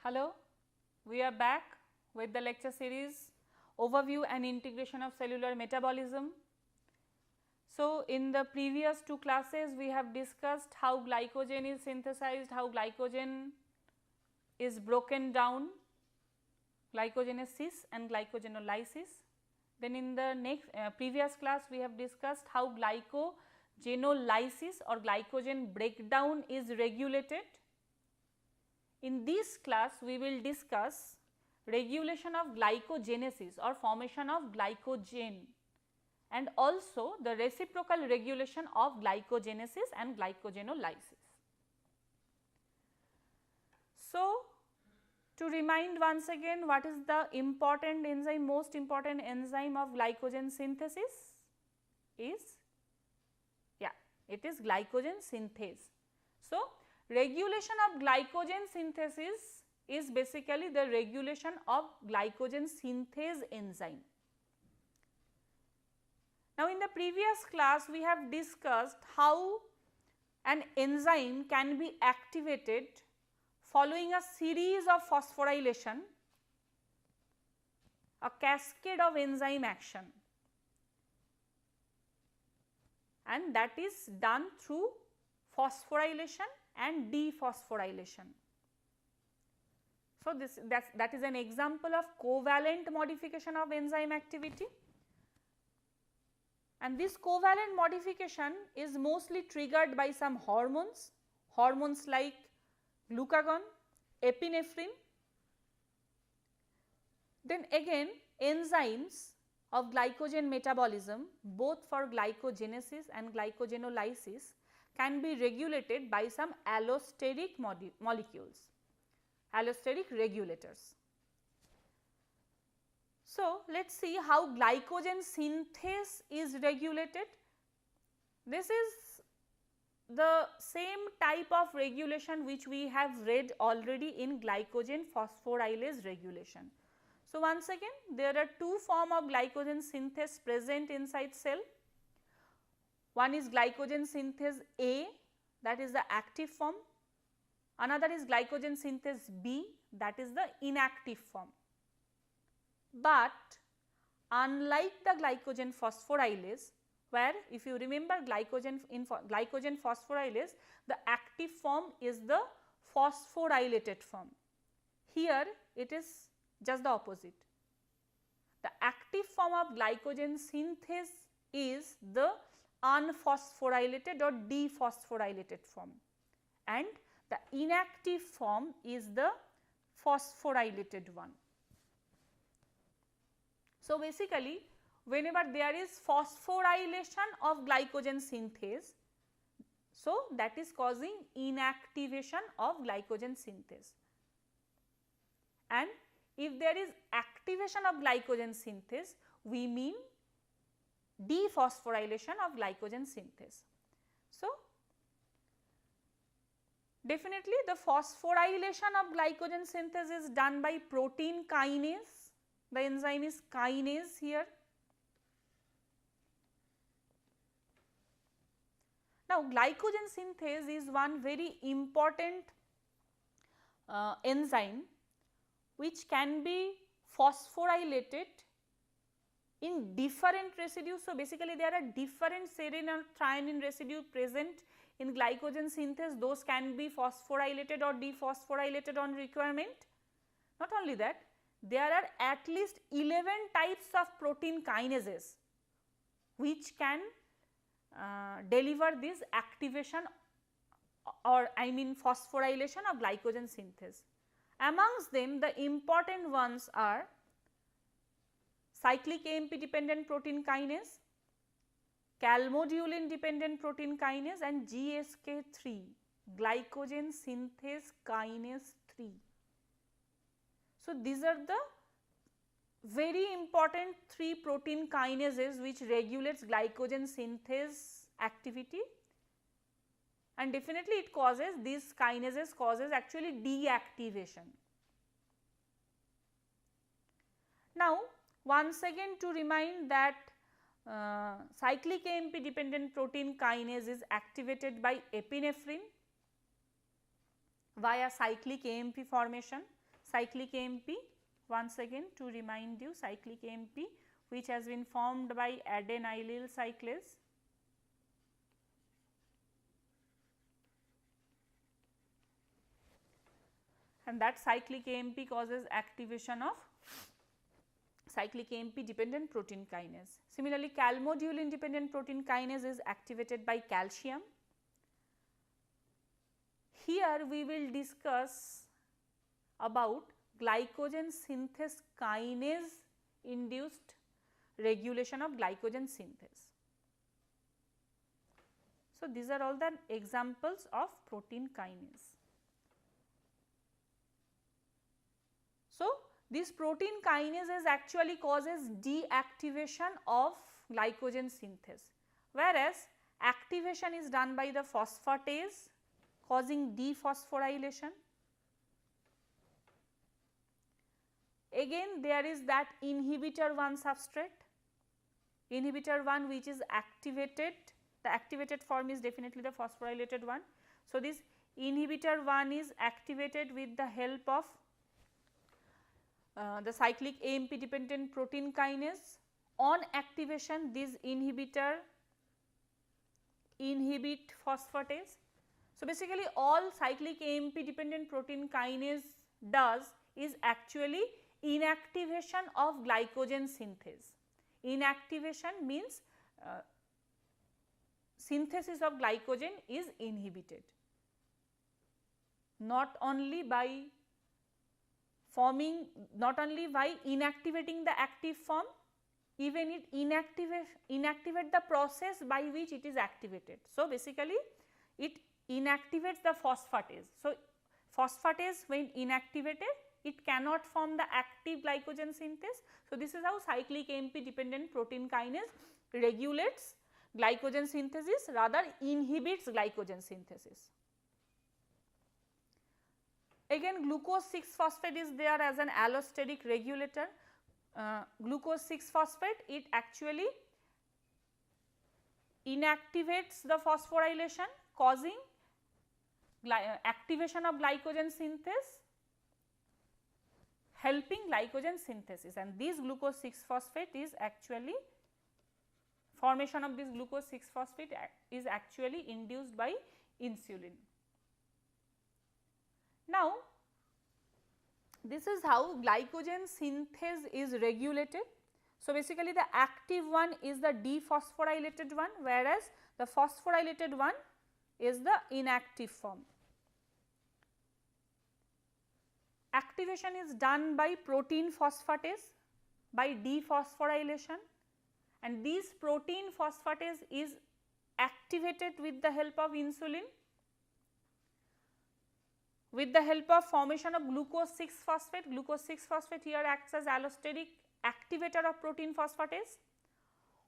Hello, we are back with the lecture series Overview and Integration of Cellular Metabolism. So, in the previous two classes we have discussed how glycogen is synthesized, how glycogen is broken down, glycogenesis and glycogenolysis. Then in the next previous class we have discussed how glycogenolysis or glycogen breakdown is regulated. In this class we will discuss regulation of glycogenesis or formation of glycogen and also the reciprocal regulation of glycogenesis and glycogenolysis. So, to remind once again what is the important enzyme, most important enzyme of glycogen synthesis is, it is glycogen synthase. So, regulation of glycogen synthesis is basically the regulation of glycogen synthase enzyme. Now, in the previous class we have discussed how an enzyme can be activated following a series of phosphorylation, a cascade of enzyme action, and that is done through phosphorylation and dephosphorylation. So, that is an example of covalent modification of enzyme activity, and this covalent modification is mostly triggered by some hormones like glucagon, epinephrine. Then again enzymes of glycogen metabolism both for glycogenesis and glycogenolysis can be regulated by some allosteric molecules, allosteric regulators. So, let us see how glycogen synthase is regulated. This is the same type of regulation which we have read already in glycogen phosphorylase regulation. So, once again there are two forms of glycogen synthase present inside cell. One is glycogen synthase A, that is the active form, another is glycogen synthase B, that is the inactive form. But unlike the glycogen phosphorylase, where if you remember glycogen phosphorylase, the active form is the phosphorylated form. Here it is just the opposite. The active form of glycogen synthase is the unphosphorylated or dephosphorylated form, and the inactive form is the phosphorylated one. So, basically whenever there is phosphorylation of glycogen synthase, so that is causing inactivation of glycogen synthase, and if there is activation of glycogen synthase, we mean dephosphorylation of glycogen synthase. So, definitely the phosphorylation of glycogen synthase is done by protein kinase, the enzyme is kinase here. Now, glycogen synthase is one very important enzyme which can be phosphorylated in different residues. So, basically there are different serine or threonine residue present in glycogen synthase, those can be phosphorylated or dephosphorylated on requirement. Not only that, there are at least 11 types of protein kinases which can deliver this activation or phosphorylation of glycogen synthase. Amongst them the important ones are cyclic AMP dependent protein kinase, calmodulin dependent protein kinase, and GSK3, glycogen synthase kinase 3. So, these are the very important 3 protein kinases which regulates glycogen synthase activity, and definitely it causes, these kinases causes actually deactivation. Now, once again to remind that cyclic AMP dependent protein kinase is activated by epinephrine via cyclic AMP formation. cyclic AMP, once again to remind you, cyclic AMP which has been formed by adenylyl cyclase. And that cyclic AMP causes activation of cyclic AMP dependent protein kinase. Similarly, calmodulin dependent protein kinase is activated by calcium. Here we will discuss about glycogen synthase kinase induced regulation of glycogen synthase. So, these are all the examples of protein kinase. So, this protein kinase actually causes deactivation of glycogen synthase, whereas activation is done by the phosphatase causing dephosphorylation. Again there is that inhibitor 1 substrate, inhibitor 1 which is activated, the activated form is definitely the phosphorylated one. So, this inhibitor 1 is activated with the help of the cyclic AMP dependent protein kinase. On activation, this inhibitor inhibit phosphatase. So, basically all cyclic AMP dependent protein kinase does is actually inactivation of glycogen synthase. Inactivation means synthesis of glycogen is inhibited, not only by forming, not only by inactivating the active form, even it inactivate the process by which it is activated. So, basically it inactivates the phosphatase. So, phosphatase when inactivated, it cannot form the active glycogen synthase. So, this is how cyclic AMP dependent protein kinase regulates glycogen synthesis, rather inhibits glycogen synthesis. Again glucose 6-phosphate is there as an allosteric regulator. Glucose 6-phosphate, it actually inactivates the phosphorylation, causing activation of glycogen synthase, helping glycogen synthesis, and this glucose 6-phosphate is actually, formation of this glucose 6-phosphate is actually induced by insulin. Now, this is how glycogen synthase is regulated. So, basically the active one is the dephosphorylated one, whereas the phosphorylated one is the inactive form. Activation is done by protein phosphatase by dephosphorylation, and this protein phosphatase is activated with the help of insulin, with the help of formation of glucose 6-phosphate. Glucose 6-phosphate here acts as allosteric activator of protein phosphatase.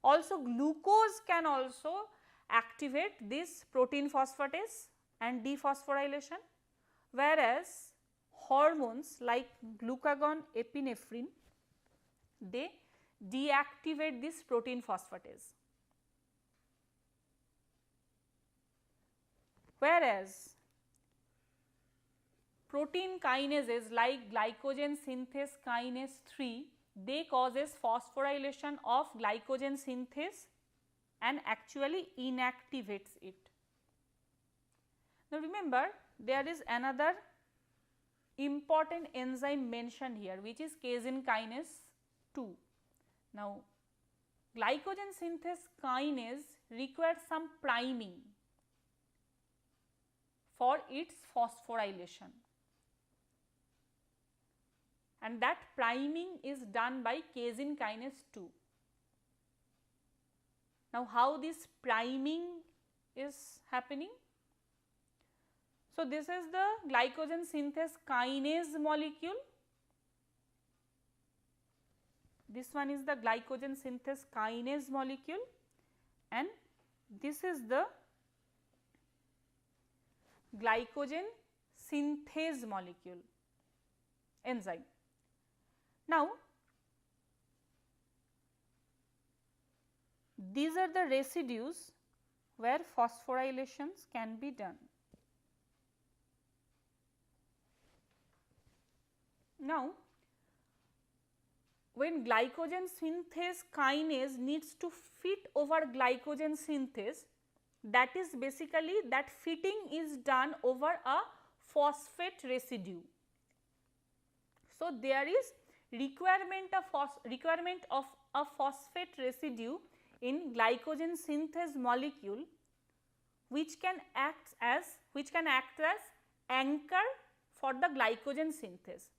Also glucose can also activate this protein phosphatase and dephosphorylation, whereas hormones like glucagon, epinephrine, they deactivate this protein phosphatase. Whereas protein kinases like glycogen synthase kinase 3, they causes phosphorylation of glycogen synthase and actually inactivates it. Now remember, there is another important enzyme mentioned here, which is casein kinase 2. Now glycogen synthase kinase requires some priming for its phosphorylation, and that priming is done by casein kinase 2. Now how this priming is happening? So this is the glycogen synthase kinase molecule. This one is the glycogen synthase kinase molecule, and this is the glycogen synthase molecule enzyme. Now these are the residues where phosphorylations can be done. Now, when glycogen synthase kinase needs to fit over glycogen synthase, that is basically that fitting is done over a phosphate residue. So, there is requirement of a phosphate residue in glycogen synthase molecule which can act as anchor for the glycogen synthase.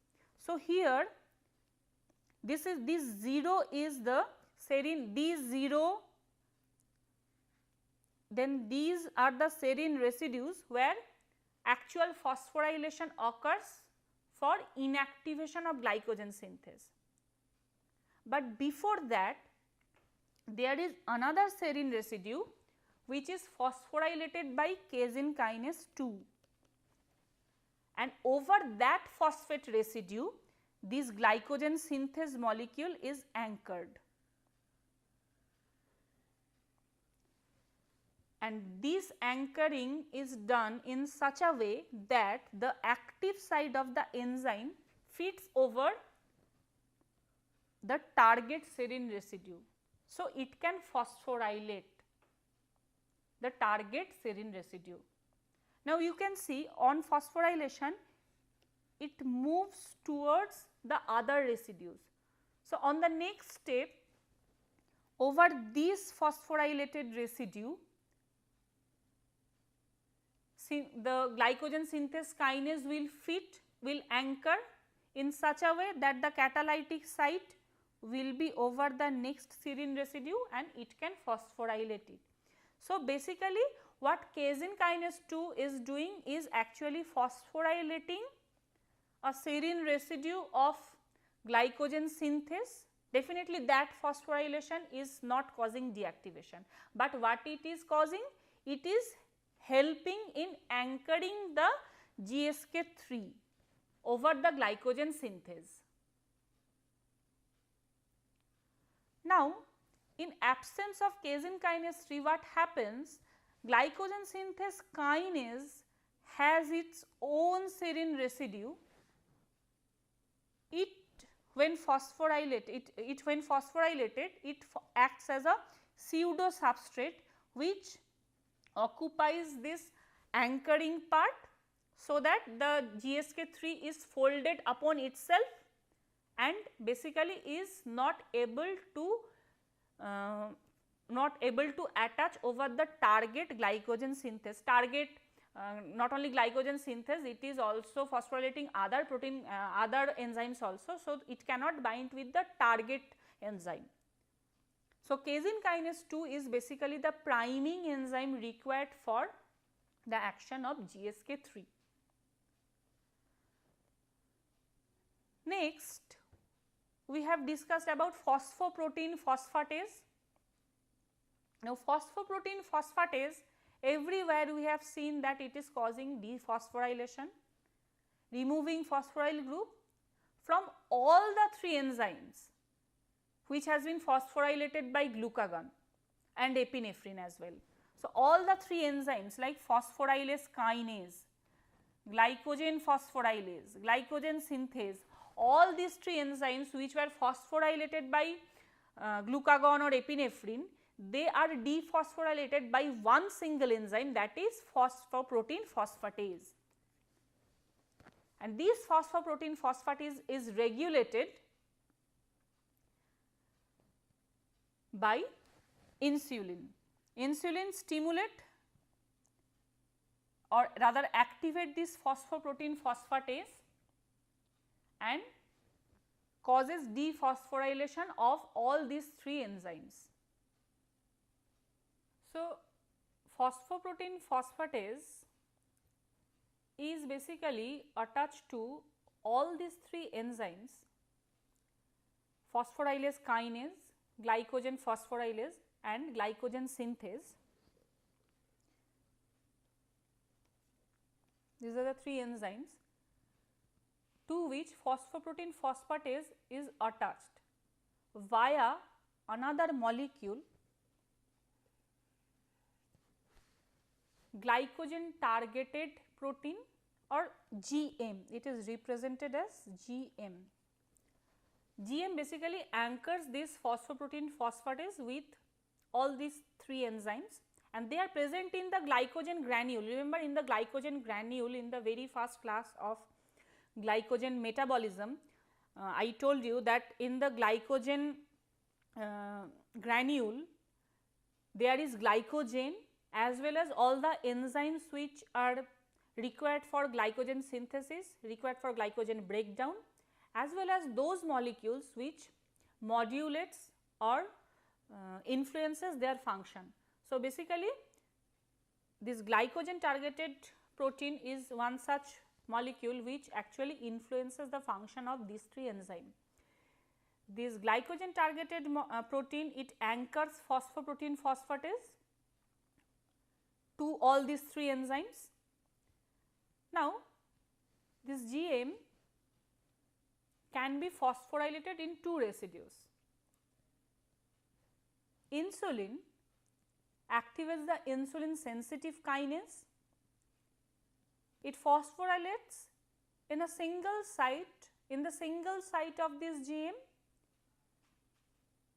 So, here this 0 is the serine, these 0, then these are the serine residues where actual phosphorylation occurs for inactivation of glycogen synthase. But before that there is another serine residue which is phosphorylated by casein kinase 2, and over that phosphate residue this glycogen synthase molecule is anchored, and this anchoring is done in such a way that the active side of the enzyme fits over the target serine residue. So, it can phosphorylate the target serine residue. Now, you can see on phosphorylation it moves towards the other residues. So, on the next step over this phosphorylated residue, the glycogen synthase kinase will anchor in such a way that the catalytic site will be over the next serine residue and it can phosphorylate it. So, basically what casein kinase 2 is doing is actually phosphorylating a serine residue of glycogen synthase. Definitely that phosphorylation is not causing deactivation, but what it is causing? It is helping in anchoring the GSK3 over the glycogen synthase. Now, in absence of casein kinase 3, what happens? Glycogen synthase kinase has its own serine residue. When phosphorylated, it acts as a pseudo substrate which occupies this anchoring part, so that the GSK3 is folded upon itself and basically is not able to attach over the target glycogen synthase. Not only glycogen synthase, it is also phosphorylating other protein other enzymes also. So, it cannot bind with the target enzyme. So, casein kinase 2 is basically the priming enzyme required for the action of GSK3. Next, we have discussed about phosphoprotein phosphatase. Now, phosphoprotein phosphatase, everywhere we have seen that it is causing dephosphorylation, removing phosphoryl group from all the 3 enzymes which has been phosphorylated by glucagon and epinephrine as well. So, all the 3 enzymes like phosphorylase kinase, glycogen phosphorylase, glycogen synthase, all these 3 enzymes which were phosphorylated by glucagon or epinephrine, they are dephosphorylated by one single enzyme, that is phosphoprotein phosphatase. And this phosphoprotein phosphatase is regulated by insulin. Insulin stimulate or rather activate this phosphoprotein phosphatase and causes dephosphorylation of all these 3 enzymes. So, phosphoprotein phosphatase is basically attached to all these 3 enzymes: phosphorylase kinase, glycogen phosphorylase and glycogen synthase. These are the 3 enzymes to which phosphoprotein phosphatase is attached via another molecule, glycogen targeted protein or GM, it is represented as GM. GM basically anchors this phosphoprotein phosphatase with all these 3 enzymes, and they are present in the glycogen granule. Remember, in the glycogen granule, in the very first class of glycogen metabolism, I told you that in the glycogen granule there is glycogen as well as all the enzymes which are required for glycogen synthesis, required for glycogen breakdown, as well as those molecules which modulates or influences their function. So, basically this glycogen targeted protein is one such molecule which actually influences the function of these 3 enzymes. This glycogen targeted protein, it anchors phosphoprotein phosphatase to all these 3 enzymes. Now, this GM can be phosphorylated in 2 residues. Insulin activates the insulin sensitive kinase. It phosphorylates in a single site, in the single site of this GM,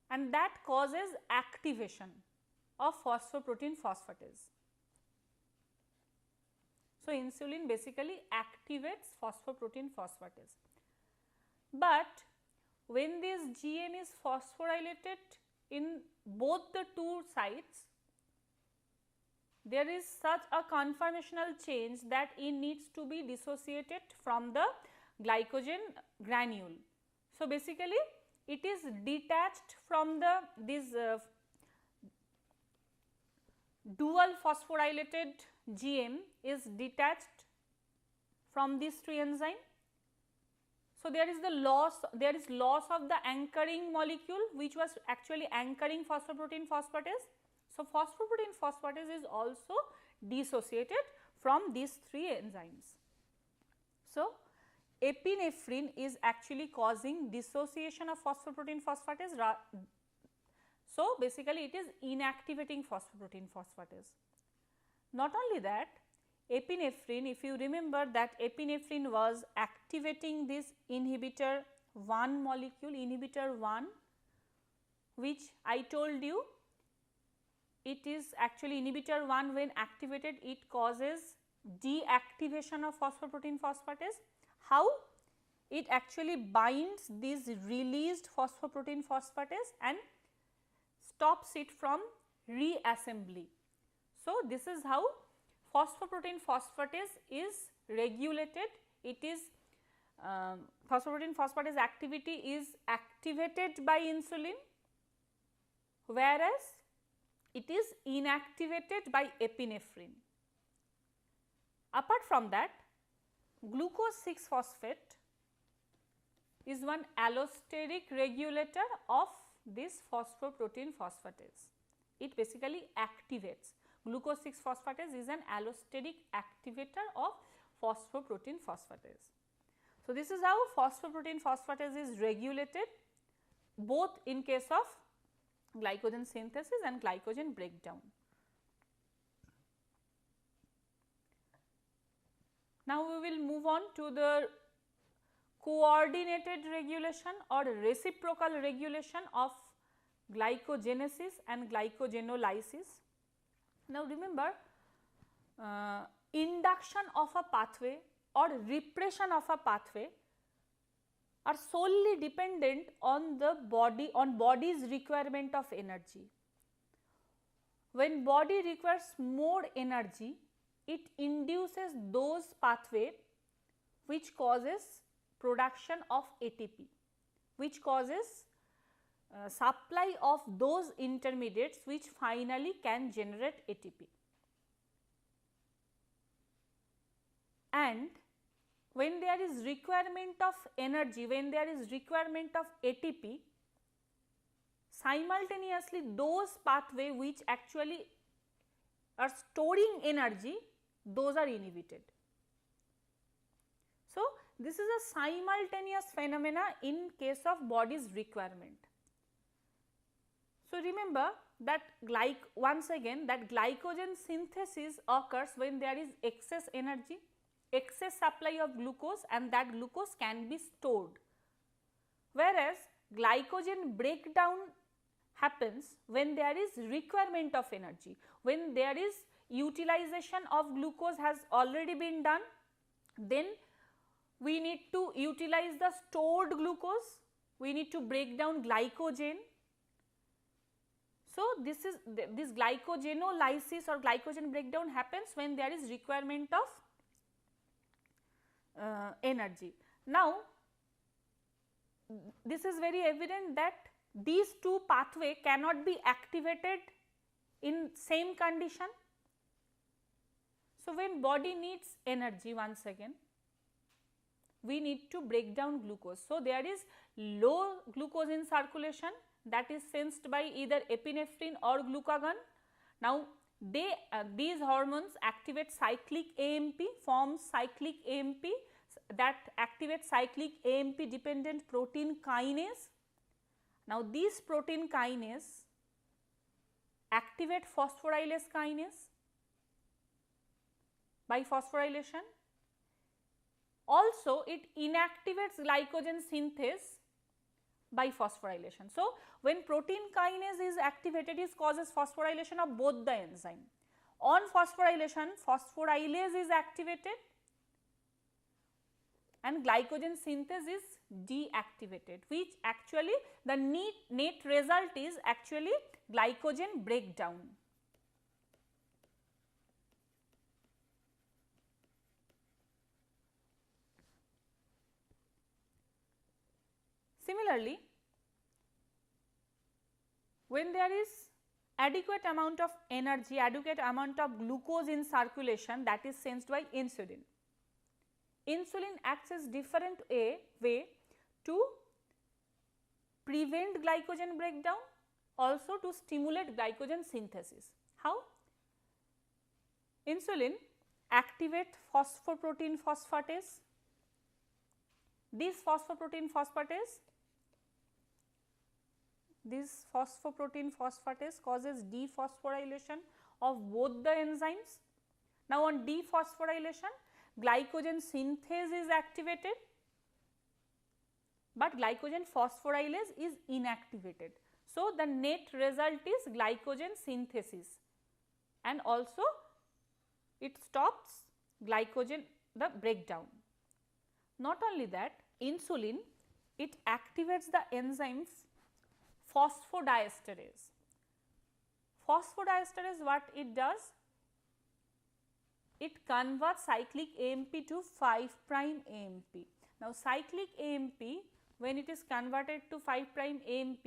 and that causes activation of phosphoprotein phosphatase. So, insulin basically activates phosphoprotein phosphatase. But when this GM is phosphorylated in both the 2 sites, there is such a conformational change that it needs to be dissociated from the glycogen granule. So, basically it is detached from the dual phosphorylated GM is detached from these 3 enzymes. So, there is loss of the anchoring molecule which was actually anchoring phosphoprotein phosphatase. So, phosphoprotein phosphatase is also dissociated from these 3 enzymes. So, epinephrine is actually causing dissociation of phosphoprotein phosphatase. So, basically it is inactivating phosphoprotein phosphatase. Not only that, epinephrine, if you remember that epinephrine was activating this inhibitor 1 molecule, inhibitor 1, which I told you it is actually inhibitor 1 when activated, it causes deactivation of phosphoprotein phosphatase. How? It actually binds this released phosphoprotein phosphatase and stops it from reassembly. So, this is how phosphoprotein phosphatase is regulated. It is phosphoprotein phosphatase activity is activated by insulin, whereas it is inactivated by epinephrine. Apart from that, glucose 6 phosphate is one allosteric regulator of this phosphoprotein phosphatase. It basically activates. Glucose 6 phosphatase is an allosteric activator of phosphoprotein phosphatase. So, this is how phosphoprotein phosphatase is regulated both in case of glycogen synthesis and glycogen breakdown. Now, we will move on to the coordinated regulation or reciprocal regulation of glycogenesis and glycogenolysis. Now, remember, induction of a pathway or repression of a pathway are solely dependent on the body's requirement of energy. When body requires more energy, it induces those pathway which causes production of ATP, which causes supply of those intermediates which finally can generate ATP. And when there is requirement of energy, when there is requirement of ATP, simultaneously those pathway which actually are storing energy, those are inhibited. So, this is a simultaneous phenomena in case of body's requirement. So, remember that once again that glycogen synthesis occurs when there is excess energy. excess supply of glucose and that glucose can be stored. Whereas glycogen breakdown happens when there is requirement of energy, when there is utilization of glucose has already been done, then we need to utilize the stored glucose, we need to break down glycogen. So, this glycogenolysis or glycogen breakdown happens when there is requirement of energy. Now, this is very evident that these two pathways cannot be activated in same condition. So, when body needs energy, once again we need to break down glucose. So, there is low glucose in circulation, that is sensed by either epinephrine or glucagon. Now, these hormones activate cyclic AMP, forms cyclic AMP, that activates cyclic AMP dependent protein kinase. Now, these protein kinase activate phosphorylase kinase by phosphorylation. Also, it inactivates glycogen synthase by phosphorylation. So, when protein kinase is activated, it causes phosphorylation of both the enzyme. On phosphorylation, phosphorylase is activated and glycogen synthase is deactivated, which actually the net result is actually glycogen breakdown. Similarly, when there is adequate amount of energy, adequate amount of glucose in circulation, that is sensed by insulin. Insulin acts as different way to prevent glycogen breakdown, also to stimulate glycogen synthesis. How? Insulin activate phosphoprotein phosphatase. This phosphoprotein phosphatase causes dephosphorylation of both the enzymes. Now, on dephosphorylation, glycogen synthase is activated, but glycogen phosphorylase is inactivated. So, the net result is glycogen synthesis and also it stops glycogen the breakdown. Not only that, insulin, it activates the enzyme phosphodiesterase. Phosphodiesterase, what it does? It converts cyclic AMP to 5' AMP. Now, cyclic AMP, when it is converted to 5' AMP,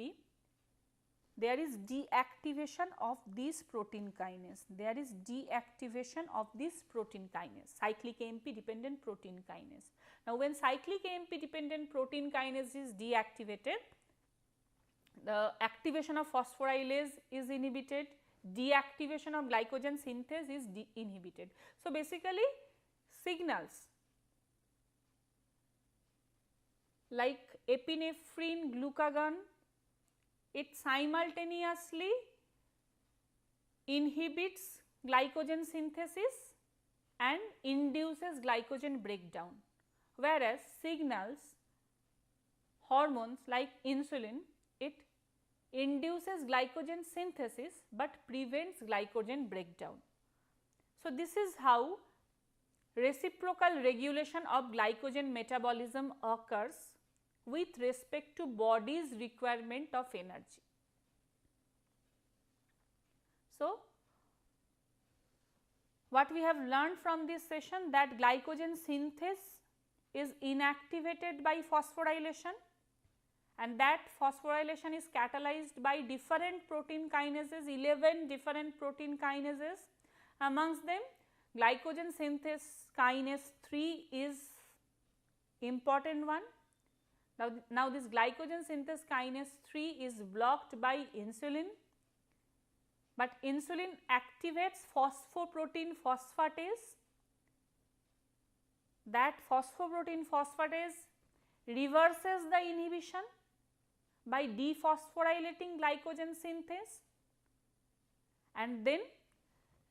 there is deactivation of this protein kinase. There is deactivation of this protein kinase, cyclic AMP dependent protein kinase. Now, when cyclic AMP dependent protein kinase is deactivated, the activation of phosphorylase is inhibited, deactivation of glycogen synthase is inhibited. So, basically signals like epinephrine, glucagon, it simultaneously inhibits glycogen synthesis and induces glycogen breakdown, whereas signals, hormones like insulin, it induces glycogen synthesis but prevents glycogen breakdown. So, this is how reciprocal regulation of glycogen metabolism occurs with respect to body's requirement of energy. So, what we have learned from this session, that glycogen synthase is inactivated by phosphorylation, and that phosphorylation is catalyzed by different protein kinases, 11 different protein kinases. Amongst them, glycogen synthase kinase 3 is important one. Now this glycogen synthase kinase 3 is blocked by insulin, but insulin activates phosphoprotein phosphatase. That phosphoprotein phosphatase reverses the inhibition by dephosphorylating glycogen synthase, and then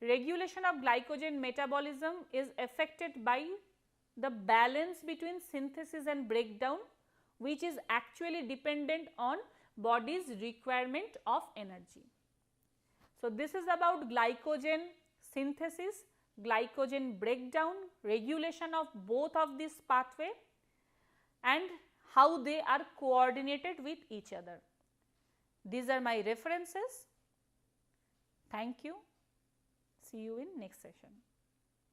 regulation of glycogen metabolism is affected by the balance between synthesis and breakdown, which is actually dependent on body's requirement of energy. So, this is about glycogen synthesis, glycogen breakdown, regulation of both of these pathway and how they are coordinated with each other. These are my references. Thank you. See you in next session.